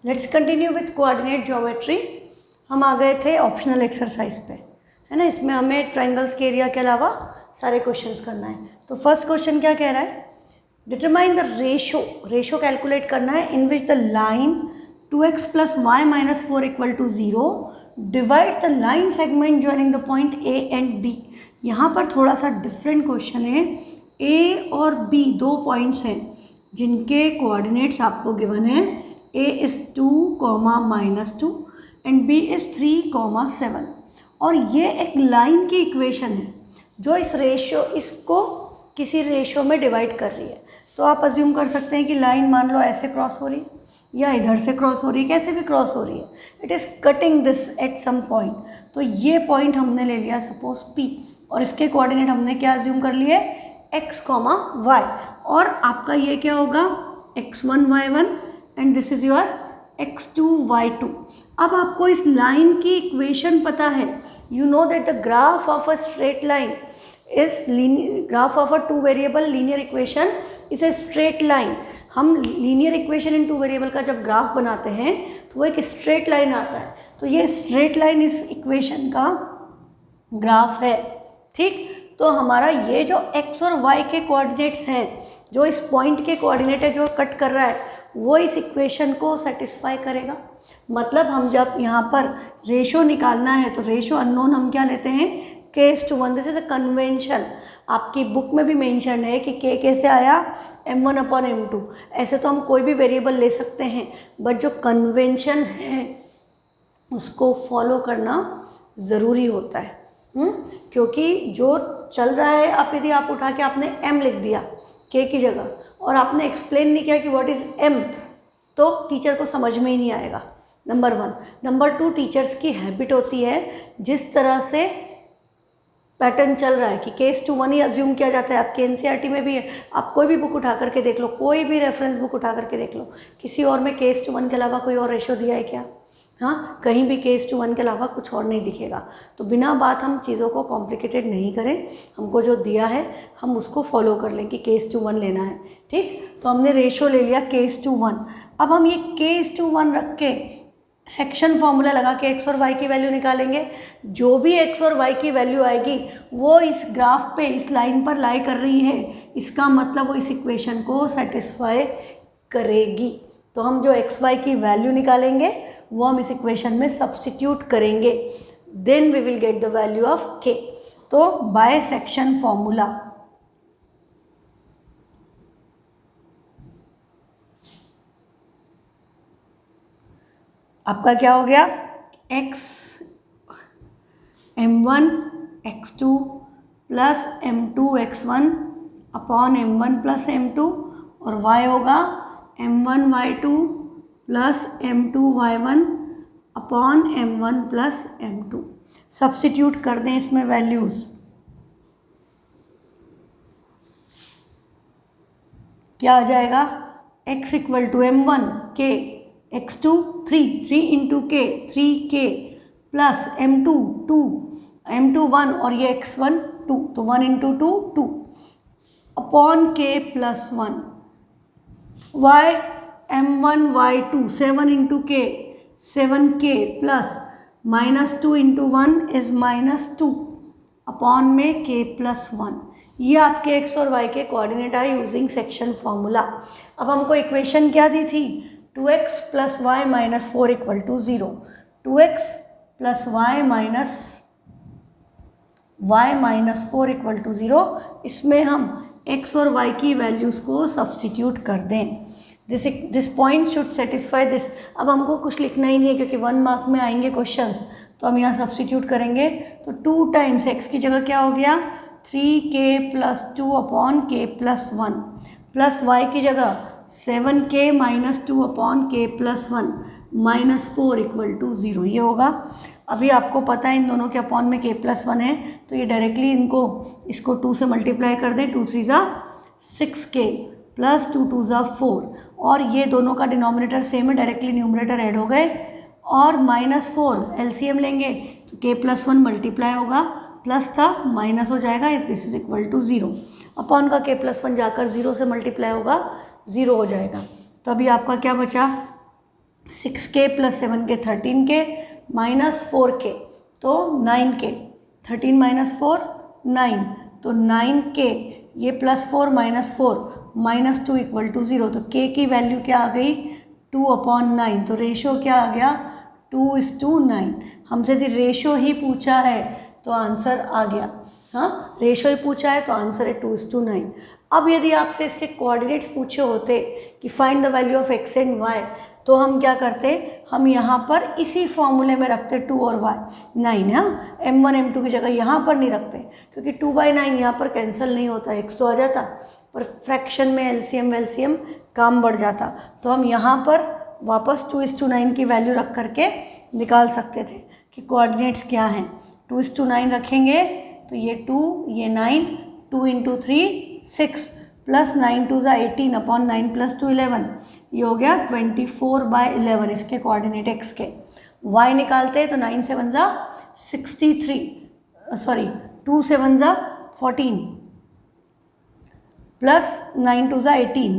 Let's continue with coordinate geometry. हम आ गए थे ऑप्शनल एक्सरसाइज पे, है ना। इसमें हमें ट्रायंगल्स के एरिया के अलावा सारे क्वेश्चंस करना है। तो फर्स्ट क्वेश्चन क्या कह रहा है, डिटरमाइन द रेशो कैलकुलेट करना है in which the line 2x + y - 4 = 0 divides the line segment joining the point A and B। यहाँ पर थोड़ा सा डिफरेंट क्वेश्चन है। A और B दो पॉइंट्स हैं जिनके कोऑर्डिनेट्स आपको गिवन है। A is 2, -2 and B is 3, 7। और ये एक लाइन की इक्वेशन है जो इसको किसी रेशो में डिवाइड कर रही है। तो आप अज्यूम कर सकते हैं कि लाइन मान लो ऐसे क्रॉस हो रही है या इधर से क्रॉस हो रही है, कैसे भी क्रॉस हो रही है, it is cutting this at some point. तो ये पॉइंट हमने ले लिया सपोज P और इसके कोऑर्डिनेट हमने क्या अज्यूम कर लिए, x, y। और आपका ये क्या होगा, x1 y1 and this is your x2 y2। अब आपको इस लाइन की इक्वेशन पता है। You know that the graph of a straight line is graph of a 2 variable linear equation is a straight line. हम लीनियर इक्वेशन इन 2 वेरिएबल का जब graph बनाते हैं तो वो एक स्ट्रेट लाइन आता है। तो ये स्ट्रेट लाइन इस इक्वेशन का ग्राफ है, ठीक। तो हमारा ये जो x और y के कोऑर्डिनेट्स हैं, जो इस पॉइंट के कोऑर्डिनेट है जो कट कर रहा है, वो इस इक्वेशन को सेटिस्फाई करेगा। मतलब हम जब यहाँ पर रेशो निकालना है तो रेशो अननोन हम क्या लेते हैं, k:1। This is a convention. आपकी बुक में भी मेंशन है कि k कैसे आया, m1/m2। ऐसे तो हम कोई भी वेरिएबल ले सकते हैं, बट जो कन्वेंशन है उसको फॉलो करना ज़रूरी होता है। क्योंकि जो चल रहा है, आप यदि आप उठा के आपने m लिख दिया k की जगह और आपने एक्सप्लेन नहीं किया कि व्हाट इज़ m, तो टीचर को समझ में ही नहीं आएगा, नंबर 1। नंबर 2, टीचर्स की हैबिट होती है जिस तरह से पैटर्न चल रहा है कि k:1 ही अज्यूम किया जाता है। आपके एनसीईआरटी में भी है, आप कोई भी बुक उठा करके देख लो, कोई भी रेफरेंस बुक उठा करके देख लो, किसी और में k:1 के अलावा कोई और रेशो दिया है क्या? हाँ, कहीं भी k:1 के अलावा कुछ और नहीं दिखेगा। तो बिना बात हम चीज़ों को कॉम्प्लिकेटेड नहीं करें, हमको जो दिया है हम उसको फॉलो कर लें कि k:1 लेना है, ठीक। तो हमने रेशो ले लिया k:1। अब हम ये k:1 रख के सेक्शन फॉर्मूला लगा के x और y की वैल्यू निकालेंगे। जो भी x और y की वैल्यू आएगी वो इस ग्राफ पे, इस लाइन पर लाई कर रही है, इसका मतलब वो इस इक्वेशन को सेटिस्फाई करेगी। तो हम जो x y की वैल्यू निकालेंगे वो हम इस इक्वेशन में सब्स्टिट्यूट करेंगे, then we will get the value of k। तो बाय सेक्शन फॉर्मूला आपका क्या हो गया, x m1 x2 plus m2 x1 upon m1 plus m2, और y होगा m1 y2 plus m2 y1 upon m1 plus m2। Substitute कर दें इसमें वैल्यूज़, क्या आ जाएगा, x = m1 k, x2 3 into k 3k plus m2 2, m2 1 और ये x1 2, तो 1 × 2 2 upon k plus 1। y m1 y2 7 × k 7k plus -2 × 1 is -2 upon में k plus 1। ये आपके x और y के कोऑर्डिनेट आए यूजिंग सेक्शन फॉर्मूला। अब हमको इक्वेशन क्या दी थी, 2x + y - 4 = 0। 2x + y - 4 = 0। इसमें हम x और y की वैल्यूज़ को सब्स्टिट्यूट कर दें। This point should satisfy this. अब हमको कुछ लिखना ही नहीं है क्योंकि 1 मार्क में आएंगे क्वेश्चंस, तो हम यहाँ सब्स्टिट्यूट करेंगे। तो 2 टाइम्स x की जगह क्या हो गया, 3k + 2 upon k plus 1, plus y की जगह 7k - 2 अपॉन k प्लस 1 -4 = 0। ये होगा। अभी आपको पता है इन दोनों के अपॉन में k प्लस 1 है, तो ये डायरेक्टली इसको 2 से मल्टीप्लाई कर दें। 2 3 = 6k प्लस 2 2 = 4, और ये दोनों का डिनोमिनेटर सेम है, डायरेक्टली न्यूमरेटर ऐड हो गए, और -4 एलसीएम लेंगे तो k प्लस 1 मल्टीप्लाई होगा, प्लस था माइनस हो जाएगा, this is equal to 0। Upon का k प्लस 1 जाकर 0 से मल्टीप्लाई होगा, 0 हो जाएगा। तो अभी आपका क्या बचा, 6k plus 7k 13k minus 4k तो 9k, 13 माइनस 4 9, तो 9k ये +4 माइनस 4 माइनस 2 इक्वल टू 0, तो k की वैल्यू क्या आ गई 2/9, तो रेशो क्या आ गया 2:9। हमसे यदि रेशो ही पूछा है तो आंसर आ गया, हाँ रेशो ही पूछा है तो आंसर है 2:9। अब यदि आपसे इसके कोऑर्डिनेट्स पूछे होते कि find the value of x and y, तो हम क्या करते, हम यहाँ पर इसी फॉर्मूले में रखते 2 और y 9, हाँ m1 m2 की जगह यहाँ पर नहीं रखते, क्योंकि 2/9 यहाँ पर कैंसिल नहीं होता, x तो आ जाता, पर फ्रैक्शन में एलसीएम काम बढ़ जाता, तो हम यहाँ पर वापस 2:9 की वैल्यू रख करके निकाल सकते थे कि कोऑर्डिनेट्स क्या हैं। 2:9 रखेंगे तो ये 2 ये 9, 2 × 3 6 प्लस 9 2 18/9 प्लस 2 11, ये हो गया 24/11 इसके कोऑर्डिनेट x के। y निकालते हैं तो 9 7 63, सॉरी 2 7 14 प्लस 9 2 18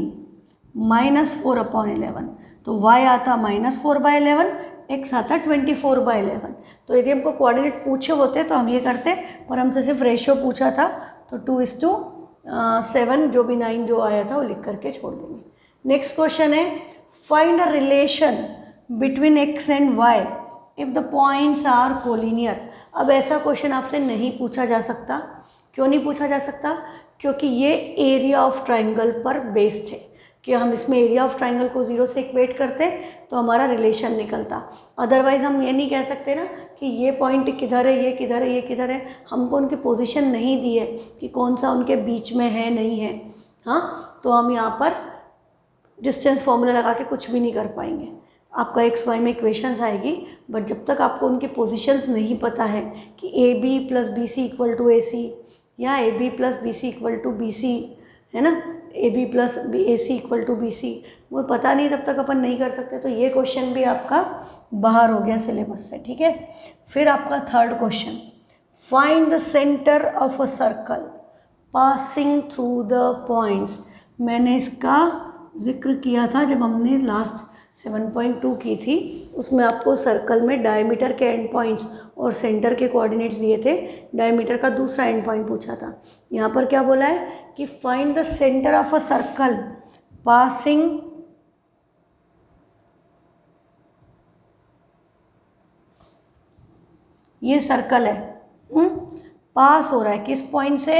माइनस 4/11, तो y आता -4/11, x आता 24/11। तो यदि हमको कोऑर्डिनेट पूछे होते तो हम ये करते, पर हमसे सिर्फ रेशियो पूछा था तो 2:7 जो भी 9 जो आया था वो लिख करके छोड़ देंगे। नेक्स्ट क्वेश्चन है find a relation between x and y if the points are collinear. अब ऐसा क्वेश्चन आपसे नहीं पूछा जा सकता, क्यों नहीं पूछा जा सकता, क्योंकि ये एरिया ऑफ ट्राइंगल पर बेस्ड है, कि हम इसमें एरिया ऑफ ट्राइंगल को 0 से इक्वेट करते तो हमारा रिलेशन निकलता। अदरवाइज़ हम ये नहीं कह सकते ना कि ये पॉइंट किधर है, ये किधर है, ये किधर है, हमको उनकी पोजीशन नहीं दी है कि कौन सा उनके बीच में है नहीं है, हाँ तो हम यहाँ पर डिस्टेंस फॉर्मूला लगा के कुछ भी नहीं कर पाएंगे। आपका एक्स वाई में इक्वेशंस आएगी, बट जब तक आपको उनकी पोजीशंस नहीं पता है कि AB + BC = AC या AB + BC = BC, है ना, AB + AC = BC, वो पता नहीं, तब तक अपन नहीं कर सकते। तो ये क्वेश्चन भी आपका बाहर हो गया सिलेबस से, ठीक है। फिर आपका third question, find the centre of a circle passing through the points. मैंने इसका जिक्र किया था जब हमने लास्ट 7.2 की थी, उसमें आपको सर्कल में डायमीटर के एंड पॉइंट्स और सेंटर के कोऑर्डिनेट्स दिए थे, डायमीटर का दूसरा एंड पॉइंट पूछा था। यहाँ पर क्या बोला है कि find the centre of a circle passing ये सर्कल है, पास हो रहा है किस पॉइंट से,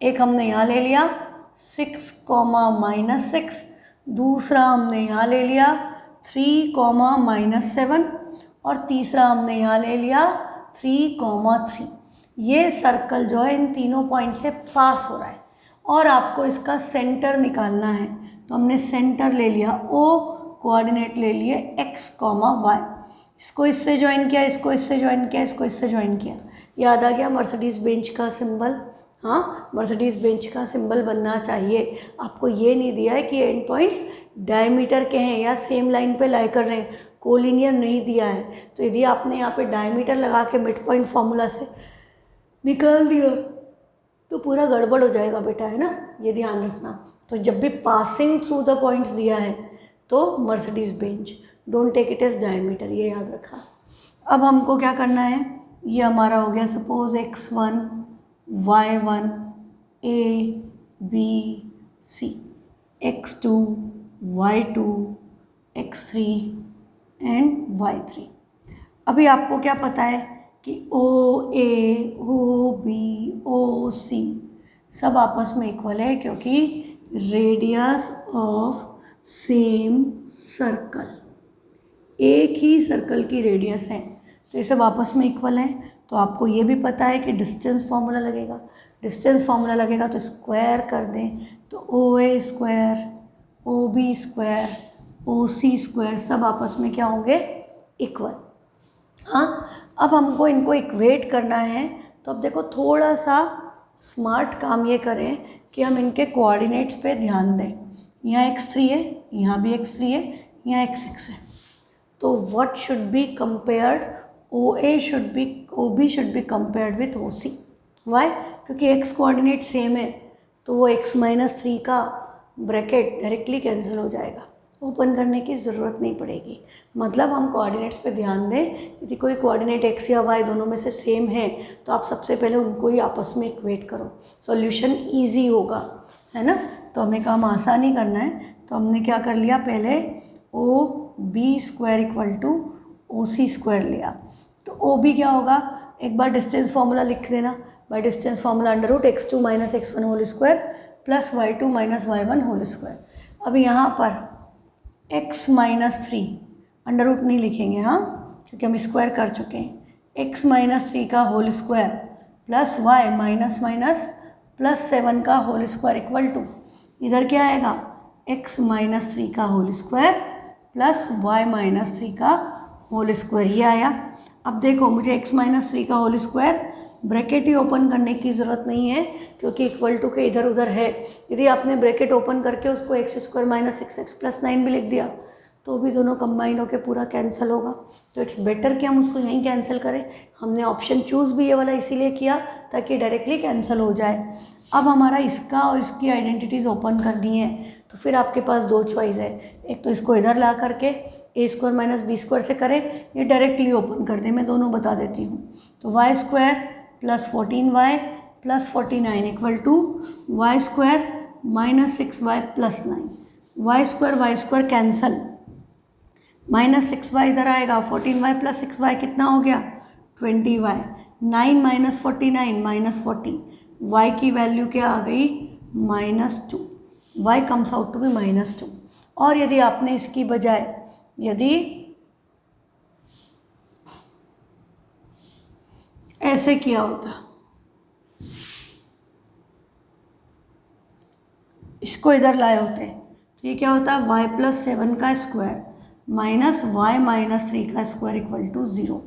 एक हमने यहाँ ले लिया 6, -6, दूसरा हमने यहाँ ले लिया 3, -7 और तीसरा हमने यहाँ ले लिया 3, 3। ये सर्कल जो है इन तीनों पॉइंट से पास हो रहा है और आपको इसका सेंटर निकालना है। तो हमने सेंटर ले लिया O, कोऑर्डिनेट ले लिए x, y, इसको इससे ज्वाइन किया, इसको इससे ज्वाइन किया, इसको इससे ज्वाइन किया। याद आ गया मर्सिडीज़ बेंच का सिंबल, हाँ मर्सिडीज़ बेंच का सिंबल बनना चाहिए। आपको ये नहीं दिया है कि एंड पॉइंट्स डायमीटर के हैं या सेम लाइन पे लाई कर रहे हैं, कोलिनियर नहीं दिया है। तो यदि आपने यहाँ पे डायमीटर लगा के मिड पॉइंट फॉर्मूला से निकाल दिया तो पूरा गड़बड़ हो जाएगा बेटा, है ना, ये ध्यान रखना। तो जब भी पासिंग थ्रू द पॉइंट्स दिया है तो Mercedes Benz, don't take it as diameter, ये याद रखा। अब हमको क्या करना है, ये हमारा हो गया suppose x1 y1 a b c, x2 y2 x3 and y3। अभी आपको क्या पता है कि OA OB OC सब आपस में इक्वल है, क्योंकि रेडियस ऑफ सेम सर्कल, एक ही सर्कल की रेडियस है, तो ये सब आपस में इक्वल है। तो आपको ये भी पता है कि डिस्टेंस फार्मूला लगेगा, डिस्टेंस फार्मूला लगेगा तो स्क्वायर कर दें, तो OA square OB square OC square सब आपस में क्या होंगे, इक्वल। हाँ, अब हमको इनको इक्वेट करना है। तो अब देखो थोड़ा सा स्मार्ट काम ये करें कि हम इनके कोऑर्डिनेट्स पे ध्यान दें। यहाँ x3 है, यहाँ भी x3 है, यहाँ x6 है, तो what should be compared, OB should be compared with OC। Why? क्योंकि x कोऑर्डिनेट सेम है, तो वो x - 3 का ब्रैकेट डायरेक्टली कैंसिल हो जाएगा। ओपन करने की ज़रूरत नहीं पड़ेगी। मतलब हम कोऑर्डिनेट्स पे ध्यान दें, यदि कोई कोऑर्डिनेट x या y दोनों में से सेम है तो आप सबसे पहले उनको ही आपस में इक्वेट करो, सॉल्यूशन इजी होगा, है ना। तो हमें काम आसान ही करना है, तो हमने क्या कर लिया, पहले OB² = OC² लिया। तो OB क्या होगा, एक बार डिस्टेंस फार्मूला लिख देना, by distance formula √x2 - x1² + y2 - y1²। अब यहाँ पर x - 3 अंडर रूट नहीं लिखेंगे, हाँ, क्योंकि हम स्क्वायर कर चुके हैं। x - 3 का whole square plus y minus minus plus 7 का होल स्क्वायर इक्वल टू, इधर क्या आएगा, x - 3 का होल स्क्वायर प्लस y - 3 का होल स्क्वायर, ये आया। अब देखो मुझे x - 3 का होल स्क्वायर ब्रैकेट ही ओपन करने की ज़रूरत नहीं है, क्योंकि इक्वल टू के इधर उधर है। यदि आपने ब्रैकेट ओपन करके उसको x² - 6x + 9 भी लिख दिया तो भी दोनों कंबाइन होकर पूरा कैंसिल होगा। तो इट्स बेटर कि हम उसको यहीं कैंसिल करें। हमने ऑप्शन चूज़ भी ये वाला इसीलिए किया ताकि डायरेक्टली कैंसिल हो जाए। अब हमारा इसका और इसकी आइडेंटिटीज़ ओपन करनी है, तो फिर आपके पास दो चॉइस है, एक तो इसको इधर ला करके a² - b² से करें, ये डायरेक्टली ओपन कर दें। मैं दोनों बता देती हूँ। तो y² + 14y + 49 = y² - 6y + 9। y² cancel, -6y इधर आएगा, 14y + 6y कितना हो गया, 20y। 9 - 49 - 40, y की वैल्यू क्या आ गई, -2। y comes out to be -2। और यदि आपने इसकी बजाय यदि ऐसे किया होता, इसको इधर लाए होते, तो ये क्या होता, y + 7 का स्क्वायर माइनस y - 3 का स्क्वायर = 0।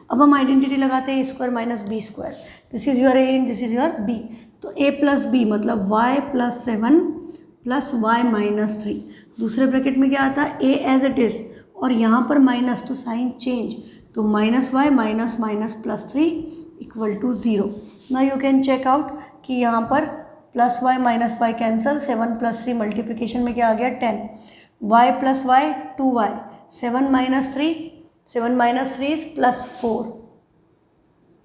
अब हम आइडेंटिटी लगाते हैं a² - b²। This is your a and this is your b। तो a + b मतलब y + 7 + y - 3। दूसरे ब्रैकेट में क्या आता है, a एज इट इज़, और यहाँ पर माइनस, तो साइन चेंज, तो -y - +3 = 0। Now you can check out कि यहाँ पर +y - y कैंसल, 7 + 3 मल्टीप्लिकेशन में क्या आ गया, 10। y + y 2y, 7 - 3 is +4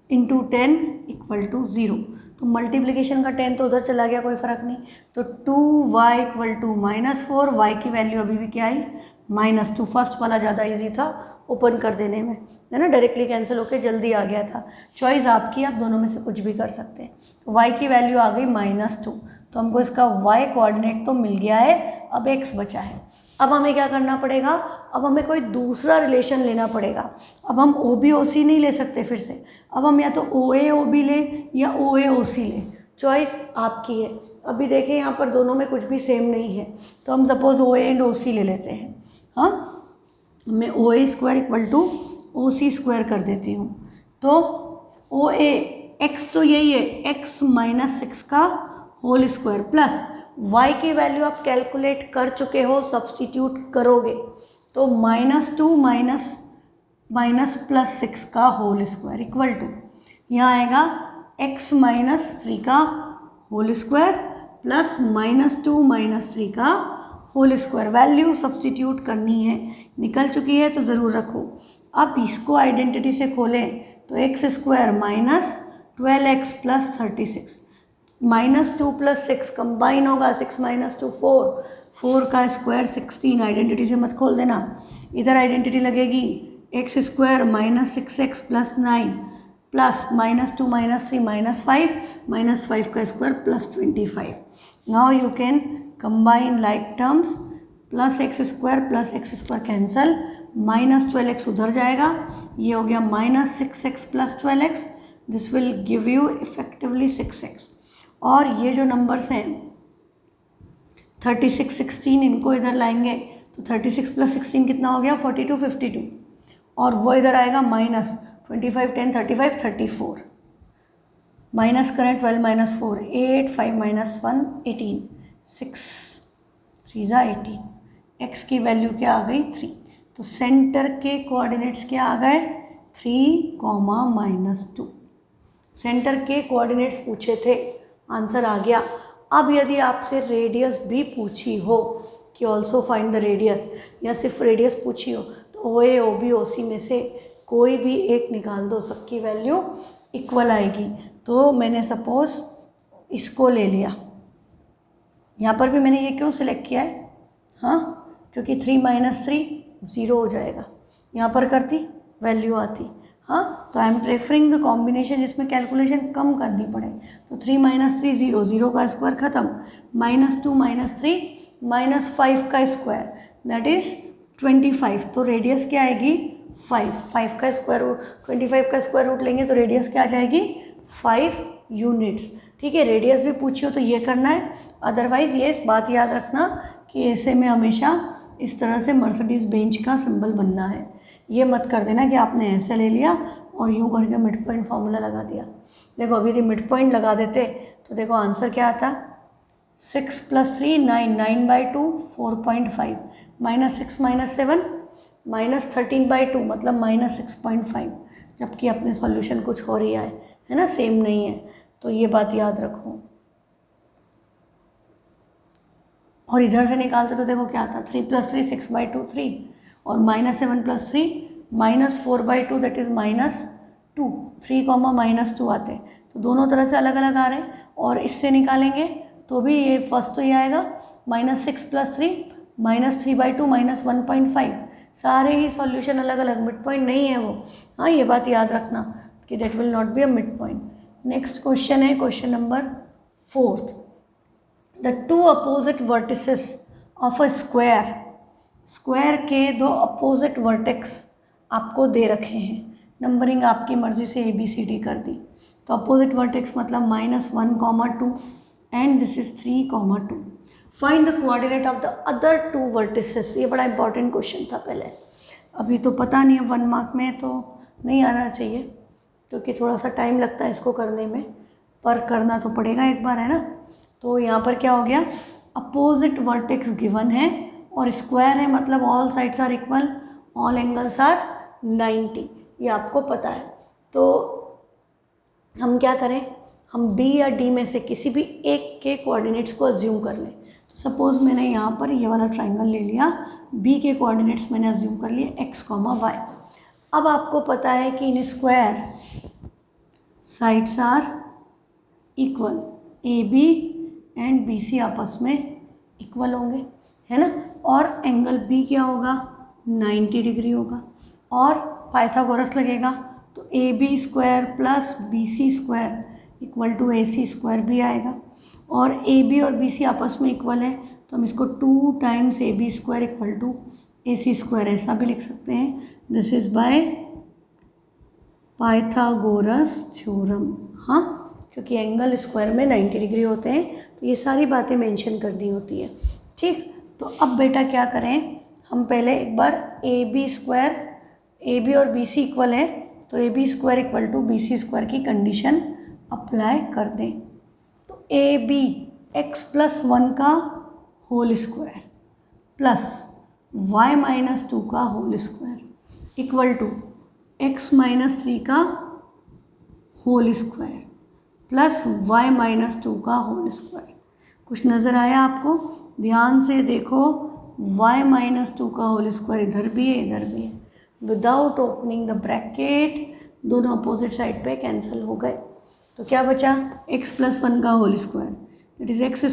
into 10 = 0। तो मल्टीप्लिकेशन का 10 तो उधर चला गया, कोई फ़र्क नहीं। तो 2y = -4, y की वैल्यू अभी भी क्या आई, -2। फर्स्ट वाला ज़्यादा इजी था ओपन कर देने में, है ना, डायरेक्टली कैंसिल होकर जल्दी आ गया था। चॉइस आपकी, आप दोनों में से कुछ भी कर सकते हैं। तो y की वैल्यू आ गई -2, तो हमको इसका y कोऑर्डिनेट तो मिल गया है, अब x बचा है। अब हमें क्या करना पड़ेगा, अब हमें कोई दूसरा रिलेशन लेना पड़ेगा। अब हम OB OC नहीं ले सकते फिर से, अब हम या तो OA OB लें या OA OC लें, चॉइस आपकी है। अभी देखें यहाँ पर दोनों में कुछ भी सेम नहीं है, तो हम सपोज OA एंड OC ले लेते हैं। हाँ, मैं OA² = OC² कर देती हूँ। तो OA x तो यही है, x - 6 का होल स्क्वायर प्लस y की वैल्यू आप कैलकुलेट कर चुके हो, सब्सटीट्यूट करोगे तो -2 माइनस +6 का होल स्क्वायर इक्वल टू, यहाँ आएगा x - 3 का होल स्क्वायर प्लस -2 - 3 का होल स्क्वायर। वैल्यू सब्सटीट्यूट करनी है, निकल चुकी है तो ज़रूर रखो। अब इसको आइडेंटिटी से खोलें तो x² - 12x + 36, -2 + 6 कंबाइन होगा, 6 - 2 4, 4 का स्क्वायर 16। आइडेंटिटी से मत खोल देना, इधर आइडेंटिटी लगेगी, x² - 6x + 9 प्लस -2 - 3 -5, -5 का square plus 25। Now you can combine like terms, +x² x² cancel, -12x उधर जाएगा, ये हो गया -6x + 12x, this will give you effectively 6x। और ये जो नंबर्स हैं 36 16, इनको इधर लाएंगे तो 36 + 16 कितना हो गया, 42 52, और वो इधर आएगा -25 10 35 34, माइनस करें 12 - 4 8 5 - 1 18 6 3 18, x की वैल्यू क्या आ गई, 3। तो सेंटर के कोऑर्डिनेट्स क्या आ गए, 3, -2। सेंटर के कोऑर्डिनेट्स पूछे थे, आंसर आ गया। अब यदि आपसे रेडियस भी पूछी हो कि ऑल्सो फाइंड द रेडियस, या सिर्फ रेडियस पूछी हो तो ओ ए ओ बी ओ सी में से कोई भी एक निकाल दो, सबकी वैल्यू इक्वल आएगी। तो मैंने सपोज़ इसको ले लिया, यहाँ पर भी मैंने ये क्यों सिलेक्ट किया है, हाँ क्योंकि 3 - 3 0 हो जाएगा, यहाँ पर करती वैल्यू आती, हाँ तो I am preferring the combination जिसमें कैलकुलेशन कम करनी पड़े। तो 3 - 3 0, 0 का स्क्वायर ख़त्म, -2 - 3 -5 का स्क्वायर दैट इज़ 25। तो रेडियस क्या आएगी 5, 5 का स्क्वायर रूट, 25 का स्क्वायर रूट लेंगे तो रेडियस क्या आ जाएगी 5 यूनिट्स। ठीक है, रेडियस भी पूछी हो तो ये करना है, अदरवाइज़ ये बात याद रखना कि ऐसे में हमेशा इस तरह से मर्सिडीज़ बेंच का सिंबल बनना है। ये मत कर देना कि आपने ऐसे ले लिया और यूँ करके मिड पॉइंट फार्मूला लगा दिया। देखो अभी यदि मिड पॉइंट लगा देते तो देखो आंसर क्या आता, 6 + 3 9, 9/2 4.5, -6 - 7 -13/2 मतलब -6.5, जबकि अपने सॉल्यूशन कुछ और ही आए है ना, सेम नहीं है। तो ये बात याद रखो। और इधर से निकालते तो देखो क्या आता, 3 + 3 6/2 3, और -7 + 3 -4/2 दैट इज़ -2, 3, -2 आते, तो दोनों तरह से अलग अलग आ रहे हैं। और इससे निकालेंगे तो भी ये फर्स्ट तो ये आएगा -6 + 3 -3/2 -1.5, सारे ही सॉल्यूशन अलग अलग, मिड पॉइंट नहीं है वो, हाँ ये बात याद रखना कि that will not be a mid point. Next question है question number 4th। The 2 opposite vertices of a square, square के 2 अपोजिट वर्टेक्स आपको दे रखे हैं, नंबरिंग आपकी मर्जी से ABCD कर दी। तो अपोजिट वर्टेक्स मतलब -1, 2 and this is 3, 2। Find the coordinate of the other 2 vertices. ये बड़ा इंपॉर्टेंट क्वेश्चन था पहले, अभी तो पता नहीं है 1 मार्क में तो नहीं आना चाहिए क्योंकि थोड़ा सा टाइम लगता है इसको करने में, पर करना तो पड़ेगा एक बार है ना। तो यहाँ पर क्या हो गया, अपोजिट वर्टेक्स गिवन है और स्क्वायर है मतलब all sides are equal, all angles are 90, ये आपको पता है। तो हम क्या करें, हम B या D में से किसी भी एक के कोऑर्डिनेट्स को अज्यूम कर लें। तो सपोज़ मैंने यहाँ पर ये वाला ट्राइंगल ले लिया, B के कोऑर्डिनेट्स मैंने अज्यूम कर लिए x, y। अब आपको पता है कि in square sides are equal, AB and BC आपस में इक्वल होंगे है ना, और एंगल B क्या होगा 90 डिग्री होगा, और पाइथागोरस लगेगा तो AB² + BC² = AC² भी आएगा, और AB और BC आपस में इक्वल है तो हम इसको 2 टाइम्स AB² = AC² ऐसा भी लिख सकते हैं। This is by Pythagoras theorem, हाँ क्योंकि एंगल स्क्वायर में 90 डिग्री होते हैं तो ये सारी बातें मेंशन करनी होती है। ठीक, तो अब बेटा क्या करें, हम पहले एक बार AB और BC इक्वल है तो AB² = BC² की कंडीशन अप्लाई कर दें। तो AB x + 1 का होल स्क्वायर प्लस y - 2 का whole square equal to x - 3 का होल स्क्वायर प्लस y - 2 का होल स्क्वायर। कुछ नज़र आया आपको, ध्यान से देखो, y - 2 का होल स्क्वायर इधर भी है इधर भी है, विदाउट ओपनिंग द ब्रैकेट दोनों अपोजिट साइड पे कैंसिल हो गए। तो क्या बचा, x + 1 का whole square that is x²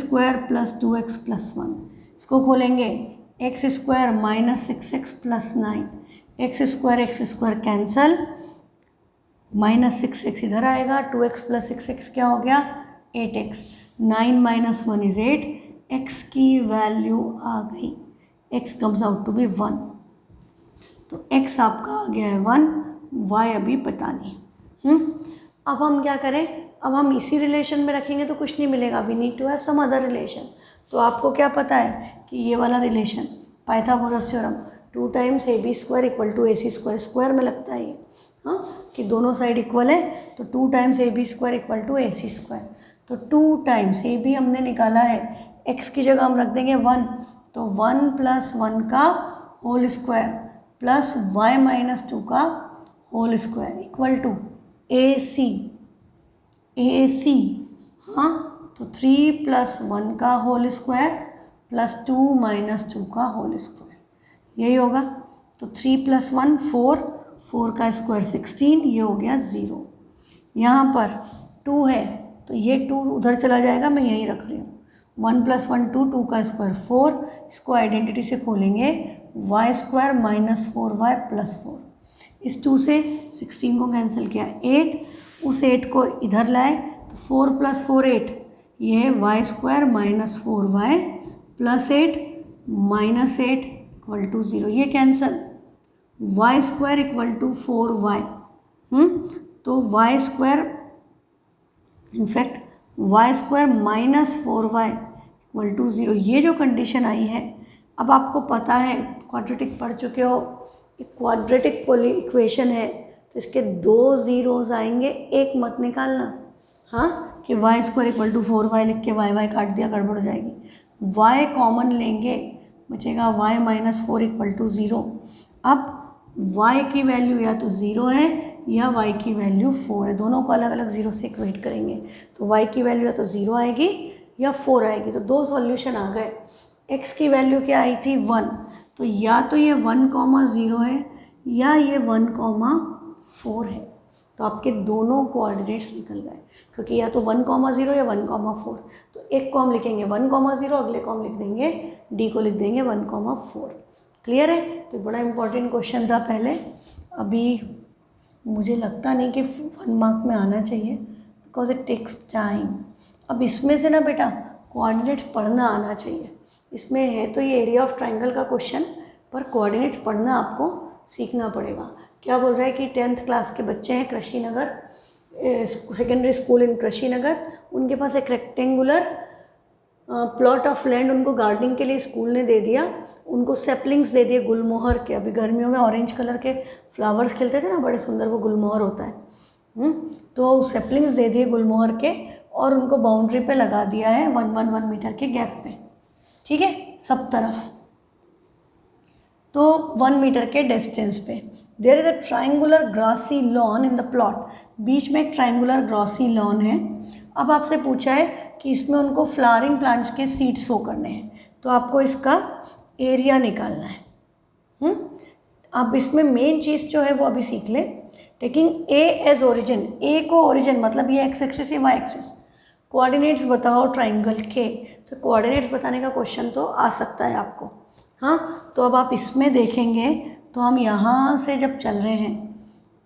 + 2x + 1, इसको खोलेंगे x² - 6x + 9, x² cancel, -6x इधर आएगा, 2x + 6x क्या हो गया 8x, 9 - 1 is 8, x की वैल्यू आ गई, x comes out to be 1। तो x आपका आ गया है 1, y अभी पता नहीं। अब हम क्या करें, अब हम इसी रिलेशन में रखेंगे तो कुछ नहीं मिलेगा, we need to have some other relation. तो आपको क्या पता है कि ये वाला relation Pythagoras theorem 2 times AB² = AC², square में लगता है ये, हाँ कि दोनों साइड इक्वल है तो 2 टाइम्स AB² = AC²। तो 2 टाइम्स AB हमने निकाला है, x की जगह हम रख देंगे 1, तो 1 + 1 का होल स्क्वायर प्लस y - 2 का whole square equal to AC, हाँ तो 3 + 1 का होल स्क्वायर प्लस 2 माइनस 2 का होल स्क्वायर, यही होगा। तो 3 + 1 4, 4 का स्क्वायर 16, ये हो गया 0। यहाँ पर 2 है तो ये 2 उधर चला जाएगा, मैं यहीं रख रही हूँ। 1 + 1 2, 2 का स्क्वायर 4, इसको आइडेंटिटी से खोलेंगे, y² - 4y + 4। इस 2 से 16 को कैंसिल किया, 8, उस 8 को इधर लाए तो 4 + 4 8, ये है y² - 4y + 8 - 8 = 0, ये कैंसल, y² = 4y, तो y² इनफैक्ट y² - 4y = 0, ये जो कंडीशन आई है। अब आपको पता है, क्वाड्रेटिक पढ़ चुके हो, क्वाड्रेटिक इक्वेशन है तो इसके 2 ज़ीरोज़ आएंगे, एक मत निकालना, हाँ, कि y² = 4y लिख के y काट दिया, गड़बड़ हो जाएगी। y कॉमन लेंगे, बचेगा y - 4 = 0। अब y की वैल्यू या तो 0 है या y की वैल्यू 4 है, दोनों को अलग अलग 0 से इक्वेट करेंगे तो y की वैल्यू या तो 0 आएगी या 4 आएगी। तो 2 सॉल्यूशन आ गए। x की वैल्यू क्या आई थी 1, तो या तो ये 1,0 है या ये 1,4 है। तो आपके दोनों कोऑर्डिनेट्स निकल गए, क्योंकि या तो 1,0 या 1,4। तो एक को हम लिखेंगे 1,0, अगले को हम लिख देंगे d को लिख देंगे 1,4। क्लियर है? तो बड़ा इंपॉर्टेंट क्वेश्चन था पहले, अभी मुझे लगता नहीं कि 1 मार्क में आना चाहिए, बिकॉज इट टेक्स टाइम। अब इसमें से ना बेटा कोऑर्डिनेट्स पढ़ना आना चाहिए। इसमें है तो ये एरिया ऑफ ट्राइंगल का क्वेश्चन, पर कोऑर्डिनेट्स पढ़ना आपको सीखना पड़ेगा। क्या बोल रहा है कि 10th क्लास के बच्चे हैं कृषिनगर, सेकेंडरी स्कूल इन कृषिनगर, उनके पास एक रेक्टेंगुलर प्लॉट ऑफ लैंड उनको गार्डनिंग के लिए स्कूल ने दे दिया, उनको सेपलिंग्स दे दिए गुलमोहर के। अभी गर्मियों में ऑरेंज कलर के फ्लावर्स खिलते थे ना, बड़े सुंदर, वो गुलमोहर होता है। तो सेपलिंग्स दे दिए गुलमोहर के और उनको बाउंड्री पे लगा दिया है 1 मीटर के गैप पे, ठीक है, सब तरफ। तो 1 मीटर के डिस्टेंस पे there is a triangular grassy lawn in the plot, बीच में एक ट्राइंगुलर ग्रासी लॉन है। अब आपसे पूछा है कि इसमें उनको फ्लावरिंग प्लांट्स के सीड शो करने हैं, तो आपको इसका एरिया निकालना है। अब इसमें मेन चीज़ जो है वो अभी सीख ले, टेकिंग ए एज ओरिजिन, ए को ओरिजिन मतलब ये एक्स एक्सिस या वाई एक्सिस। कोऑर्डिनेट्स बताओ ट्राइंगल के, तो कोऑर्डिनेट्स बताने का क्वेश्चन तो आ सकता है आपको, हाँ। तो अब आप इसमें देखेंगे तो हम यहाँ से जब चल रहे हैं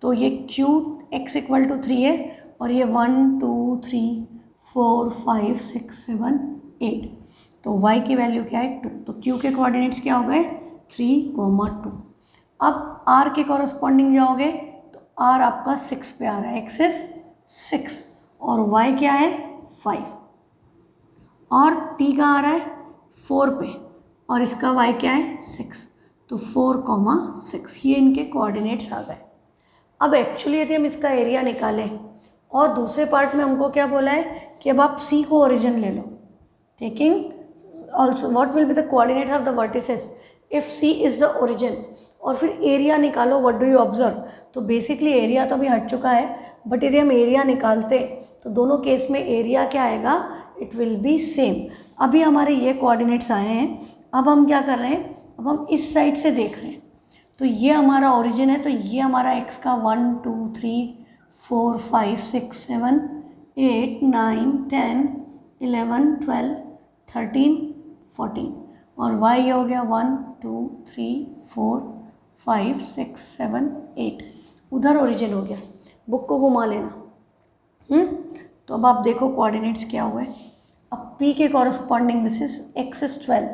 तो ये क्यू x = 3 है और ये 1 2 3 4 5 6 7 8, तो y की वैल्यू क्या है 2, तो q के कोऑर्डिनेट्स क्या हो गए 3, 2। अब r के कॉरस्पॉन्डिंग जाओगे तो r आपका 6 पे आ रहा है, एक्सिस 6, और y क्या है 5, और p का आ रहा है 4 पे और इसका y क्या है 6, तो 4,6, ये इनके कोऑर्डिनेट्स आ गए। अब एक्चुअली यदि हम इसका एरिया निकालें और दूसरे पार्ट में हमको क्या बोला है कि अब आप c को ओरिजिन ले लो, taking also what will be the coordinate of the vertices if c is the origin, और फिर एरिया निकालो, व्हाट डू यू ऑब्जर्व। तो बेसिकली एरिया तो अभी हट चुका है, बट यदि हम एरिया निकालते तो दोनों केस में एरिया क्या आएगा, इट विल बी सेम। अभी हमारे ये कोऑर्डिनेट्स आए हैं, अब हम क्या कर रहे हैं, अब हम इस साइड से देख रहे हैं, तो ये हमारा ओरिजिन है, तो ये हमारा x का 1 2 3 4 5 6 7 8 9 10 11 12 13 14, और y हो गया 1 2 3 4 5 6 7 8, उधर ओरिजिन हो गया, बुक को घुमा लेना। तो अब आप देखो कोऑर्डिनेट्स क्या हुए। अब p के corresponding this is x is 12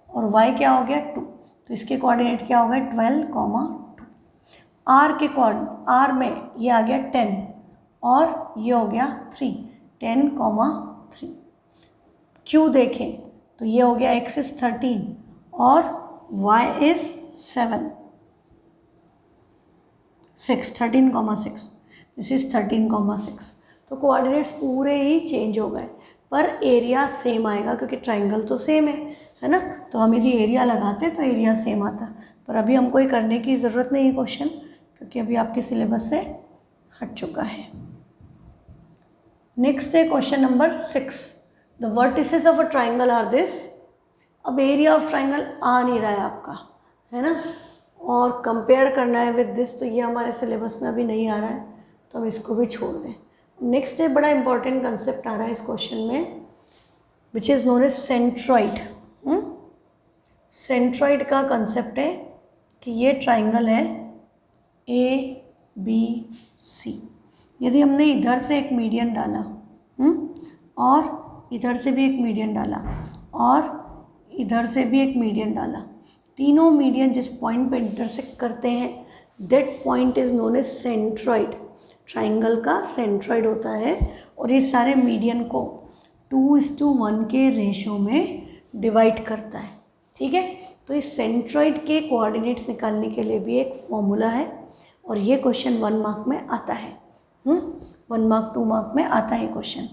और y क्या हो गया 2, तो इसके कोऑर्डिनेट क्या हो गए 12, 2। r के r में ये आ गया 10 और ये हो गया 3, 10, 3। q देखें तो ये हो गया x इज 13 और y इज 7, 6, 13,6, दिस इज 13,6। तो कोऑर्डिनेट्स पूरे ही चेंज हो गए, पर एरिया सेम आएगा क्योंकि ट्राइंगल तो सेम है ना। तो हम यदि एरिया लगाते तो एरिया सेम आता, पर अभी हमको ये करने की ज़रूरत नहीं है क्वेश्चन, क्योंकि अभी आपके सिलेबस से हट चुका है। नेक्स्ट है question number 6, the vertices of a triangle are this, अब एरिया ऑफ ट्राइंगल आ नहीं रहा है आपका, है ना, और कंपेयर करना है विद दिस, तो ये हमारे सिलेबस में अभी नहीं आ रहा है, तो हम इसको भी छोड़ दें। नेक्स्ट एक बड़ा इंपॉर्टेंट कंसेप्ट आ रहा है इस क्वेश्चन में, which is known as centroid. Centroid का कंसेप्ट है कि ये ट्राइंगल है ABC। यदि हमने इधर से एक मीडियन डाला और इधर से भी एक मीडियन डाला और इधर से भी एक मीडियन डाला, तीनों मीडियन जिस पॉइंट पे इंटरसेक्ट करते हैं that point is known as centroid. Triangle का सेंट्रॉइड होता है और ये सारे मीडियन को 2:1 के रेशो में डिवाइड करता है, ठीक है। तो इस सेंट्रॉइड के कोऑर्डिनेट्स निकालने के लिए भी एक फॉर्मूला है और ये क्वेश्चन 1 मार्क में आता है, 1 मार्क 2 मार्क में आता है क्वेश्चन।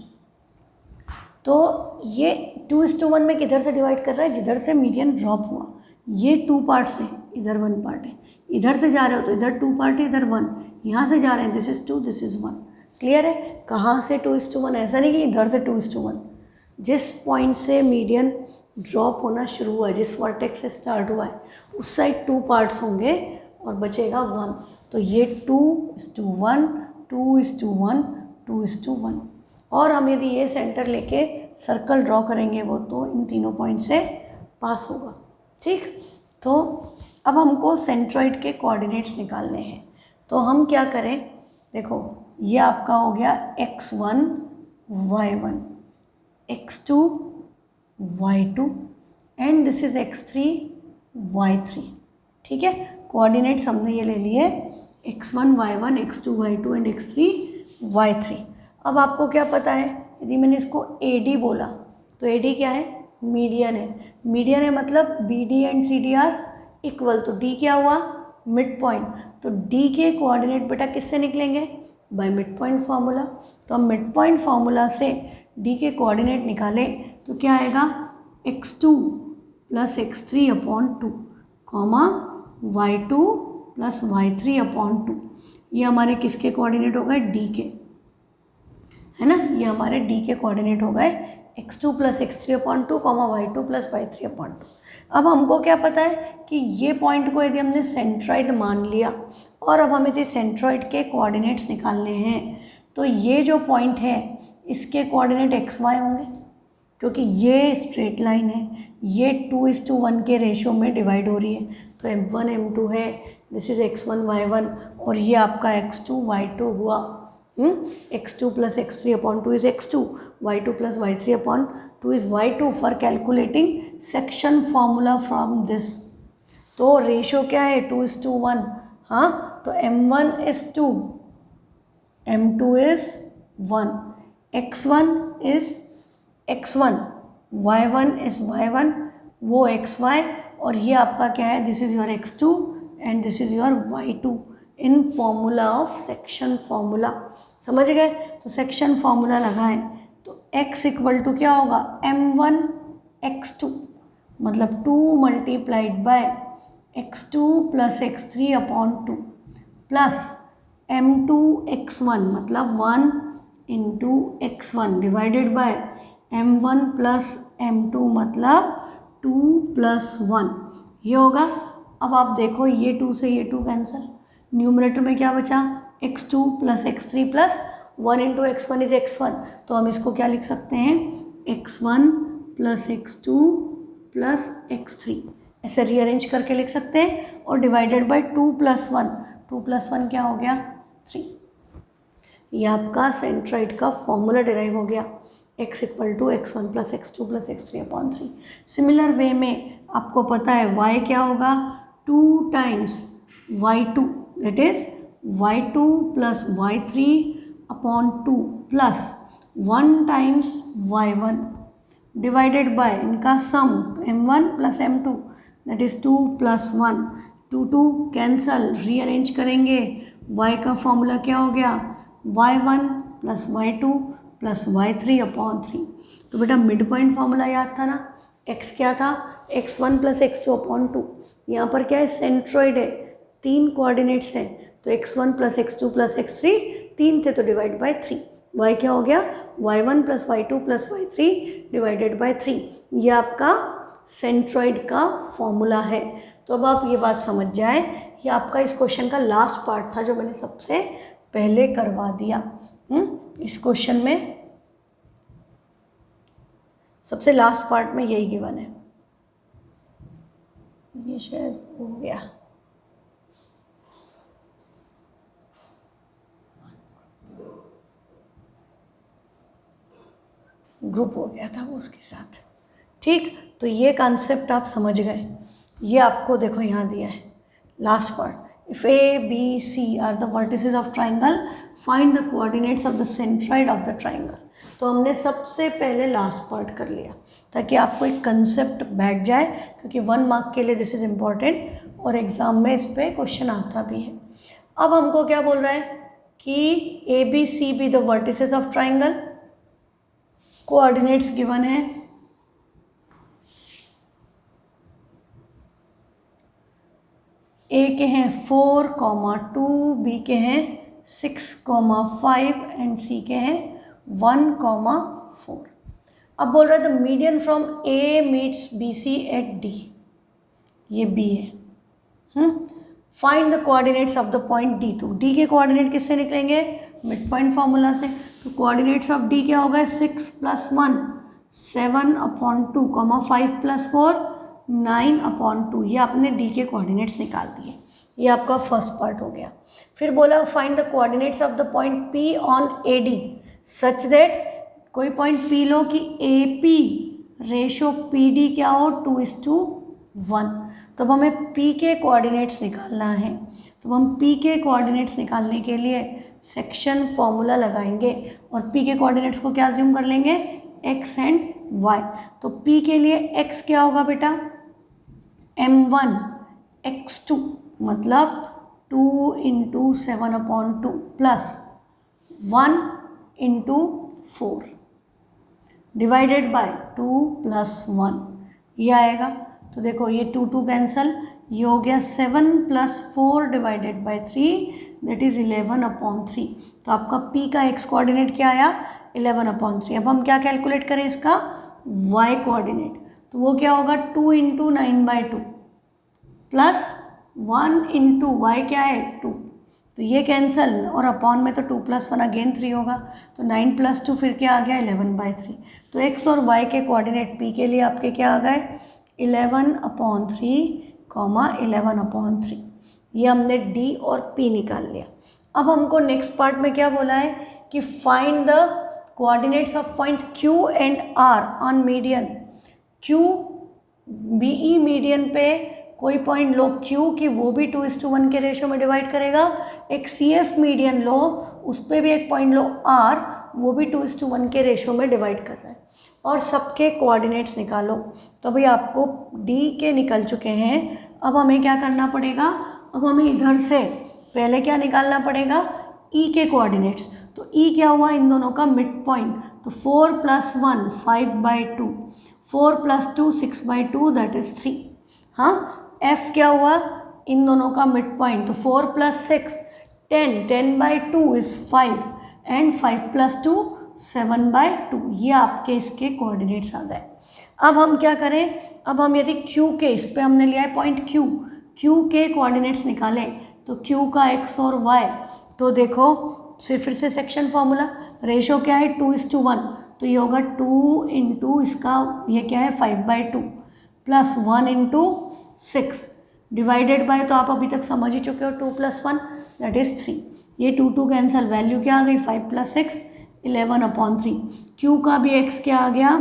तो ये 2:1 में किधर से डिवाइड कर रहा है, जिधर से मीडियन ड्रॉप हुआ। ये 2 पार्ट्स है, इधर 1 पार्ट है, इधर से जा रहे हो तो इधर 2 पार्ट है, इधर 1, यहाँ से जा रहे हैं this is 2 this is 1। Clear है। कहाँ से 2:1, ऐसा नहीं कि इधर से 2:1, जिस पॉइंट से मीडियन ड्रॉप होना शुरू हुआ है, जिस वर्टेक्स से स्टार्ट हुआ है उस साइड 2 पार्ट्स होंगे और बचेगा 1। तो ये 2:1 2:1 2:1। और हम यदि ये सेंटर लेके सर्कल ड्रॉ करेंगे वो तो इन तीनों पॉइंट से पास होगा, ठीक। तो अब हमको सेंट्रॉइड के कोऑर्डिनेट्स निकालने हैं, तो हम क्या करें, देखो ये आपका हो गया x1 y1, x2 y2 and this is x3 y3, ठीक है। कोऑर्डिनेट्स हमने ये ले लिए x1 y1 x2 y2 and x3 y3। अब आपको क्या पता है, यदि मैंने इसको AD बोला तो AD क्या है, मीडियन है। मीडियन है मतलब BD and CD are equal, तो D क्या हुआ, मिड पॉइंट। तो D के कोऑर्डिनेट बेटा किससे निकलेंगे, बाय मिड पॉइंट फार्मूला। तो हम मिड पॉइंट फार्मूला से D के कोऑर्डिनेट निकालें तो क्या आएगा, x2 + x3/2 comma y2 + y3/2। ये हमारे किसके कोऑर्डिनेट हो गए, D के, है ना, ये हमारे D के कोऑर्डिनेट हो गए x2 + x3/2 comma y2 + y3/2। अब हमको क्या पता है कि ये पॉइंट को यदि हमने सेंट्रॉइड मान लिया और अब हमें जो सेंट्रॉइड के कोऑर्डिनेट्स निकालने हैं तो ये जो पॉइंट है इसके कोऑर्डिनेट xy होंगे, क्योंकि ये स्ट्रेट लाइन है, ये 2:1 के रेशो में डिवाइड हो रही है। तो m1 m2 है, दिस इज x1 y1 और ये आपका x2 y2 हुआ। x2 + x3/2 is x2, y2 + y3/2 is y2 for calculating section formula from this। तो रेशो क्या है, 2:1, हाँ, तो m1 is 2, m2 is 1, x1 is x1, y1 is y1, वो xy और ये आपका क्या है, this is your x2 and this is your y2 in formula of section formula. समझ गए। तो सेक्शन फॉर्मूला लगाएं तो x = क्या होगा, m1 x2 मतलब 2 × x2 + x3/2 plus m2 x1 मतलब 1 × x1 divided by m1 + m2 मतलब 2 + 1, ये होगा। अब आप देखो ये 2 से ये 2 कैंसिल, न्यूमरेटर में क्या बचा, x2 + x3 + 1 × x1 is x1। तो हम इसको क्या लिख सकते हैं, x1 + x2 + x3, ऐसे रीअरेंज करके लिख सकते हैं और डिवाइडेड बाय 2 + 1, 2 + 1 क्या हो गया, 3। ये आपका सेंट्रॉइड का फॉर्मूला डिराइव हो गया, x = x1 + x2 + x3/3। Similar way में आपको पता है y क्या होगा, 2 × y2 that is y2 + y3/2 plus 1 × y1 divided by इनका सम m1 + m2 that is 2 + 1, 2 cancel, rearrange करेंगे, y का फॉर्मूला क्या हो गया, y1 + y2 + y3/3। तो बेटा मिड पॉइंट फार्मूला याद था ना, x क्या था, x1 + x2/2, यहाँ पर क्या है, सेंट्रॉइड है, 3 कोऑर्डिनेट्स हैं, तो x1 + x2 + x3 3 थे तो डिवाइड बाय 3, y क्या हो गया, y1 + y2 + y3 divided by 3। ये आपका सेंट्रॉइड का फॉर्मूला है। तो अब आप ये बात समझ जाए, ये आपका इस क्वेश्चन का लास्ट पार्ट था जो मैंने सबसे पहले करवा दिया। इस क्वेश्चन में सबसे लास्ट पार्ट में यही गिवन है। ये शायद हो गया, ग्रुप हो गया था वो उसके साथ। ठीक, तो ये कॉन्सेप्ट आप समझ गए। ये आपको देखो यहाँ दिया है last part, if A B C are the vertices of triangle find the coordinates of the centroid of the triangle. तो हमने सबसे पहले लास्ट पार्ट कर लिया ताकि आपको एक कंसेप्ट बैठ जाए, क्योंकि 1 मार्क के लिए दिस इज इम्पॉर्टेंट और एग्जाम में इस पर क्वेश्चन आता भी है। अब हमको क्या बोल रहा है कि A B C be the vertices of triangle, coordinates given है, ए के हैं 4,2, बी के हैं 6,5 एंड सी के हैं 1,4। अब बोल रहा है the median from A meets B C at D, ये बी है। Find the coordinates of the point D. तो डी के कोऑर्डिनेट किससे निकलेंगे? मिड पॉइंट फॉर्मूला से। तो कोऑर्डिनेट्स ऑफ डी क्या होगा? 6 + 1 7/2, 5 + 4 9/2। ये आपने डी के कोऑर्डिनेट्स निकाल दिए। ये आपका फर्स्ट पार्ट हो गया। फिर बोला find the coordinates of the point P on A D such that, कोई पॉइंट पी लो कि A P ratio P D क्या हो? 2:1। तो अब हमें पी के कोऑर्डिनेट्स निकालना है। तो हम पी के कोऑर्डिनेट्स निकालने के लिए सेक्शन फॉर्मूला लगाएंगे और पी के कोऑर्डिनेट्स को क्या अज्यूम कर लेंगे? X and y. तो पी के लिए एक्स क्या होगा बेटा? m1 x2, मतलब 2 × 7/2 प्लस 1 × 4 डिवाइडेड बाय 2 + 1, ये आएगा। तो देखो ये 2 कैंसल, ये हो गया 7 + 4 डिवाइडेड बाय 3 दैट इज़ 11/3। तो आपका p का x कोऑर्डिनेट क्या आया? 11/3। अब हम क्या कैलकुलेट करें इसका? y coordinate. तो वो क्या होगा? 2 × 9/2 प्लस 1 × y क्या है? 2। तो ये कैंसल और अपॉन में तो 2 + 1 अगेन 3 होगा। तो 9 + 2 फिर क्या आ गया? 11/3। तो x और y के कोऑर्डिनेट p के लिए आपके क्या आ गए? 11/3, 11/3। ये हमने d और p निकाल लिया। अब हमको नेक्स्ट पार्ट में क्या बोला है कि find the coordinates of point q and r on median. q BE median पे कोई पॉइंट लो Q कि वो भी 2:1 के रेशो में डिवाइड करेगा। एक CF मीडियन लो, उस पर भी एक पॉइंट लो R, वो भी 2:1 के रेशो में डिवाइड कर रहा है। और सबके कोऑर्डिनेट्स निकालो। तो भाई आपको D के निकल चुके हैं। अब हमें क्या करना पड़ेगा? अब हमें इधर से पहले क्या निकालना पड़ेगा? E के कोऑर्डिनेट्स। तो E क्या हुआ? इन दोनों का मिड पॉइंट। तो 4 + 1 5/2, 4 + 2 6/2 दैट इज़ 3। हाँ, F क्या हुआ? इन दोनों का मिड पॉइंट। तो 4 + 6 10, 10/2 इज़ 5 एंड 5 + 2 7/2। ये आपके इसके कोऑर्डिनेट्स आ गए। अब हम क्या करें? अब हम यदि Q के, इस पे हमने लिया है पॉइंट Q के कोऑर्डिनेट्स निकालें तो Q का x और y, तो देखो फिर से सेक्शन फॉर्मूला, रेशो क्या है? 2:1। तो ये होगा 2 × इसका ये क्या है? 5/2 प्लस 1 × 6 डिवाइडेड बाय, तो आप अभी तक समझ ही चुके हो 2 + 1 दैट इज़ 3। ये 2 कैंसल, वैल्यू क्या आ गई? 5 + 6 11/3। Q का भी x क्या आ गया?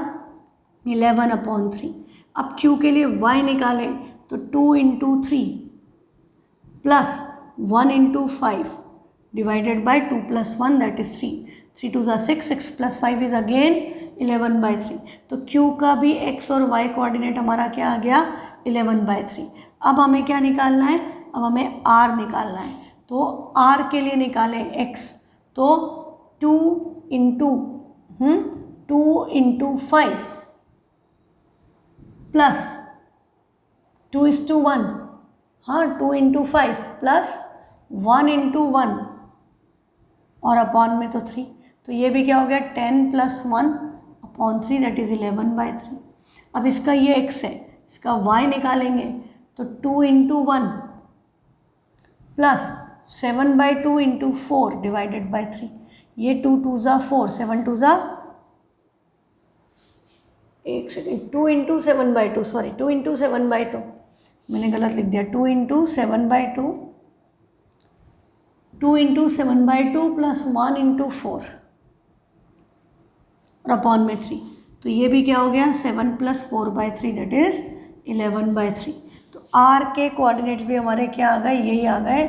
11/3। अब Q के लिए y निकालें तो 2 × 3 plus 1 × 5 divided by 2 + 1 that is 3। 3 2 = 6, 6 + 5 is again 11/3। तो Q का भी x और y कोऑर्डिनेट हमारा क्या आ गया? 11/3। अब हमें क्या निकालना है? अब हमें R निकालना है। तो R के लिए निकालें x, तो 2 × 5 प्लस 2:1, हाँ 2 × 5 प्लस 1 × 1 और अपॉन में तो 3। तो ये भी क्या हो गया? 10 + 1/3 दैट इज़ 11/3। अब इसका ये x है, इसका y निकालेंगे तो 2 into 1 plus 7/2 into 4 divided by 3, ये 2 2 ज़ा 4, 7 2 ज़ा, एक सेकेंड, 2 इंटू 7/2, सॉरी 2 इंटू 7/2, मैंने गलत लिख दिया, 2 इंटू 7/2, 2 इंटू 7/2 प्लस 1 इंटू 4 और अपॉन में 3, तो ये भी क्या हो गया 7 प्लस 4/3 दैट इज 11/3। तो आर के कोऑर्डिनेट्स भी हमारे क्या आ गए, यही आ गए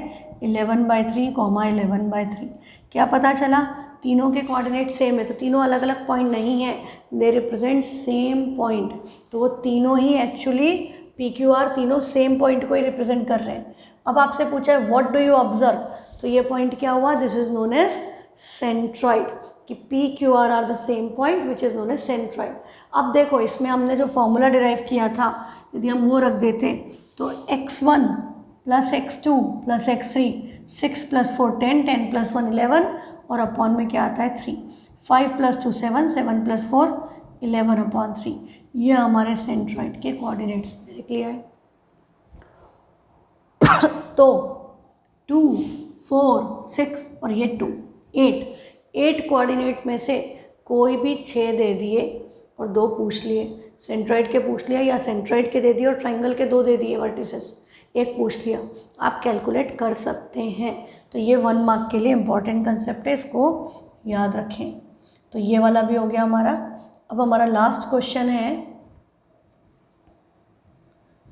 11/3, 11/3। क्या पता चला, तीनों के कोऑर्डिनेट सेम है, तो तीनों अलग अलग पॉइंट नहीं है, दे रिप्रेजेंट सेम पॉइंट, तो वो तीनों ही एक्चुअली PQR तीनों सेम पॉइंट को ही रिप्रेजेंट कर रहे हैं। अब आपसे पूछा है व्हाट डू यू ऑब्जर्व, तो ये पॉइंट क्या हुआ, this is known as centroid, कि PQR are the same point which is known as centroid. अब देखो इसमें हमने जो फॉर्मूला डिराइव किया था, यदि हम वो रख देते तो x1 plus x2 plus x3, 6 plus 4 10, 10 plus 1 11 और अपॉन में क्या आता है 3, 5 प्लस 2 7, 7 प्लस 4 11/3, ये हमारे सेंट्रॉइड के कोऑर्डिनेट्स डायरेक्टली आए। तो 2 4 6 और ये 2 8 कोऑर्डिनेट में से कोई भी 6 दे दिए और 2 पूछ लिए, सेंट्रॉइड के पूछ लिया या सेंट्रॉइड के दे दिए और ट्राइंगल के 2 दे दिए वर्टिसेस, एक पूछ लिया, आप कैलकुलेट कर सकते हैं। तो ये 1 मार्क के लिए इंपॉर्टेंट कंसेप्ट है, इसको याद रखें। तो ये वाला भी हो गया हमारा। अब हमारा लास्ट क्वेश्चन है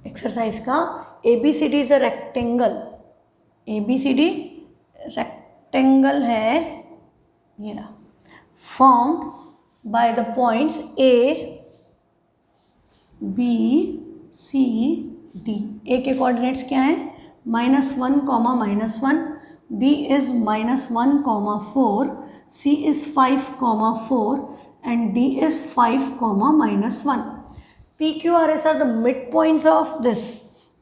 एक्सरसाइज का, ABCD is a rectangle, ABCD rectangle है, ये रहा, formed by the points A B C D। A के कोऑर्डिनेट्स क्या हैं, -1, -1, B is -1, 4, C is 5, 4 and D is 5, -1। PQRS are the mid points of this,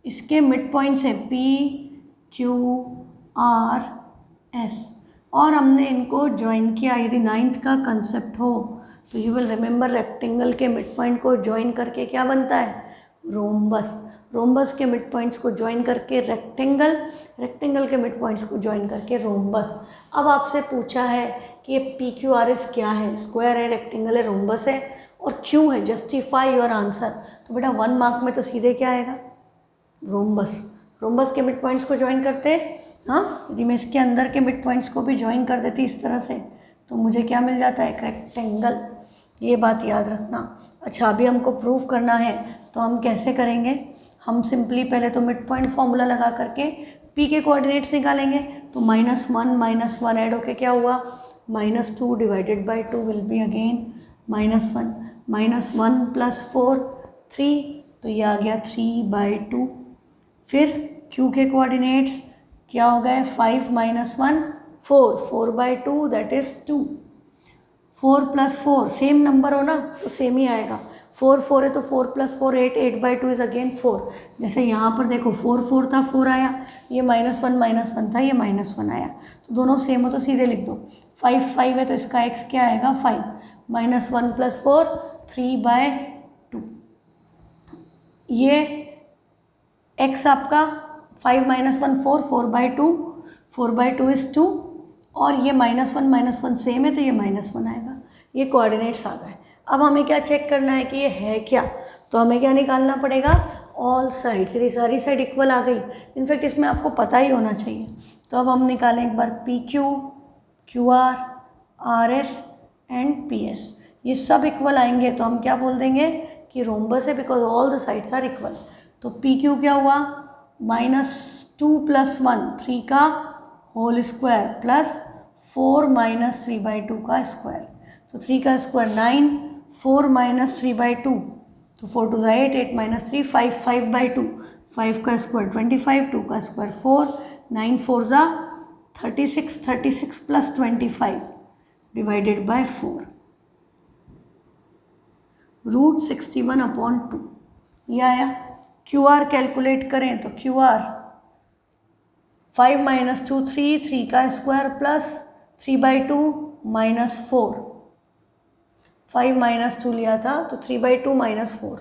इसके mid points हैं PQRS और हमने इनको ज्वाइन किया। यदि 9th का कंसेप्ट हो तो यू विल रिमेंबर रेक्टेंगल के मिड पॉइंट को ज्वाइन करके क्या बनता है, रोम्बस, रोम्बस के मिड पॉइंट्स को ज्वाइन करके रेक्टेंगल, रेक्टेंगल के मिड पॉइंट्स को ज्वाइन करके रोम्बस। अब आपसे पूछा है कि ये PQRS क्या है, स्क्वायर है, रेक्टेंगल है, रोम्बस है और क्यों है, जस्टिफाई योर आंसर। तो बेटा 1 मार्क में तो सीधे क्या आएगा, रोम्बस, रोम्बस के मिड पॉइंट्स को ज्वाइन करते, हाँ, यदि मैं इसके अंदर के मिड पॉइंट्स को भी ज्वाइन कर देती इस तरह से तो मुझे क्या मिल जाता है, एक रेक्टेंगल, ये बात याद रखना। अच्छा, अभी हमको प्रूव करना है तो हम कैसे करेंगे, हम सिंपली पहले तो मिड पॉइंट फॉर्मूला लगा करके P के कोऑर्डिनेट्स निकालेंगे। तो -1 ऐड होके क्या हुआ, -2 divided by 2 will be again -1, -1 plus 4 3, तो ये आ गया 3/2। फिर Q के कोऑर्डिनेट्स क्या हो गए, 5 - 1 4, 4/2 that is 2, 4 plus 4 same number हो ना तो सेम ही आएगा, 4 4 है तो 4 प्लस 4 8, 8/2 इज अगेन 4। जैसे यहाँ पर देखो 4 4 था, 4 आया, ये -1 था, ये -1 आया, तो दोनों सेम हो तो सीधे लिख दो। 5 5 है तो इसका x क्या आएगा 5, -1 प्लस 4 3/2, ये x आपका 5 - 1 4, 4/2, 4/2 इज 2 और ये -1 सेम है तो ये -1 आएगा। ये कोऑर्डिनेट्स आ गए। अब हमें क्या चेक करना है कि ये है क्या, तो हमें क्या निकालना पड़ेगा, ऑल साइड्स, यदि सारी साइड इक्वल आ गई, इनफैक्ट इसमें आपको पता ही होना चाहिए। तो अब हम निकालें एक बार PQ, QR, RS and PS, ये सब इक्वल आएंगे तो हम क्या बोल देंगे कि रोम्बस है, because all the sides are equal. तो PQ क्या हुआ, -2 + 1 3 का होल स्क्वायर प्लस 4 - 3/2 का स्क्वायर, तो 3 का स्क्वायर 9, 4 - 3/2 तो 4 2 8, 8 - 3 5, 5/2, 5 का स्क्वायर 25, 2 का स्क्वायर 4, 9 4 36, 36 प्लस 25 डिवाइडेड बाय 4, √61/2, ये आया। QR कैलकुलेट करें तो QR 5 - 2 3, 3 का स्क्वायर प्लस 3/2 -4, 5 - 2 लिया था तो 3/2 -4,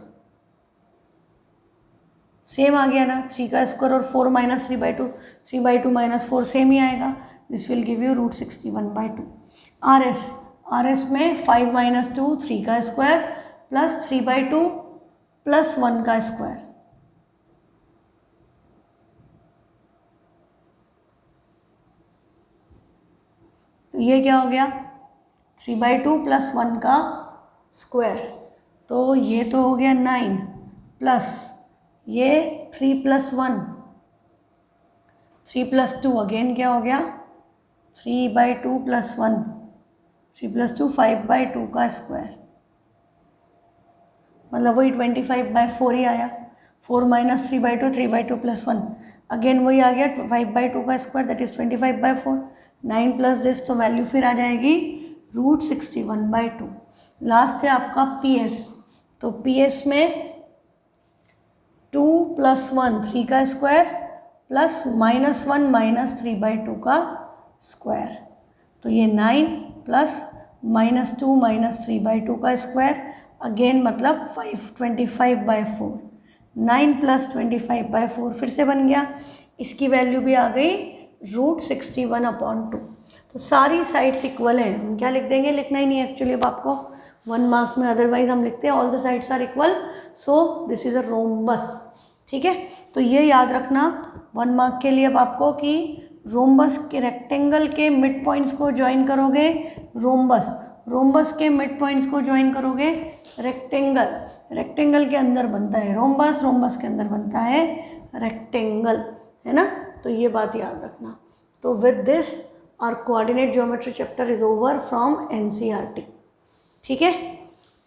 सेम आ गया ना, 3 का स्क्वायर और 4 माइनस 3/2, 3/2 माइनस 4 सेम ही आएगा, this will give you √61/2। RS में 5 माइनस 2 3 का स्क्वायर प्लस 3/2 प्लस 1 का स्क्वायर, तो ये क्या हो गया 3/2 प्लस 1 का स्क्वायर, तो ये तो हो गया 9 प्लस ये 3 प्लस 1 3 प्लस 2 अगेन क्या हो गया 3/2 प्लस 1 3 प्लस 2 5/2 का स्क्वायर, मतलब वही 25/4 ही आया। 4 माइनस 3/2 3/2 प्लस 1 अगेन वही आ गया 5/2 का square that is 25/4। 9 plus this तो वैल्यू फिर आ जाएगी √61/2। लास्ट है आपका PS, तो PS में 2 प्लस 1 3 का स्क्वायर प्लस -1 माइनस 3/2 का स्क्वायर, तो ये 9 प्लस -2 माइनस 3/2 का स्क्वायर अगेन मतलब 25/4। 9 प्लस 25/4 फिर से बन गया, इसकी वैल्यू भी आ गई √61/2। तो सारी साइड्स इक्वल हैं, हम क्या लिख देंगे, लिखना ही नहीं है एक्चुअली अब आपको 1 मार्क में, अदरवाइज हम लिखते हैं all the sides are equal so this is a rhombus. ठीक है, तो ये याद रखना 1 मार्क के लिए अब आपको कि रोम्बस के रेक्टेंगल के मिड पॉइंट्स को ज्वाइन करोगे रोम्बस, रोम्बस के मिड पॉइंट्स को ज्वाइन करोगे रेक्टेंगल, रेक्टेंगल के अंदर बनता है रोम्बस, रोम्बस के अंदर बनता है रेक्टेंगल, है ना, तो ये बात याद रखना। तो with this our coordinate geometry chapter is over from NCERT। ठीक है,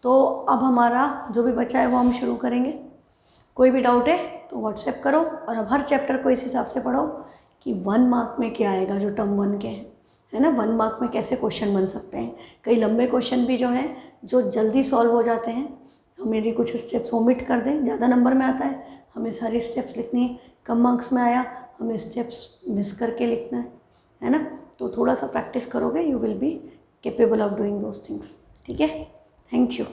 तो अब हमारा जो भी बचा है वो हम शुरू करेंगे। कोई भी डाउट है तो व्हाट्सएप करो, और अब हर चैप्टर को इस हिसाब से पढ़ो कि 1 मार्क में क्या आएगा जो टर्म 1 के हैं, है ना, 1 मार्क में कैसे क्वेश्चन बन सकते हैं। कई लंबे क्वेश्चन भी जो हैं जो जल्दी सॉल्व हो जाते हैं, हम यदि कुछ स्टेप्स ओमिट कर दें, ज़्यादा नंबर में आता है हमें सारी स्टेप्स लिखनी है, कम मार्क्स में आया हमें स्टेप्स मिस करके लिखना है ना, तो थोड़ा सा प्रैक्टिस करोगे you will be capable of doing those things. ठीक है, थैंक यू।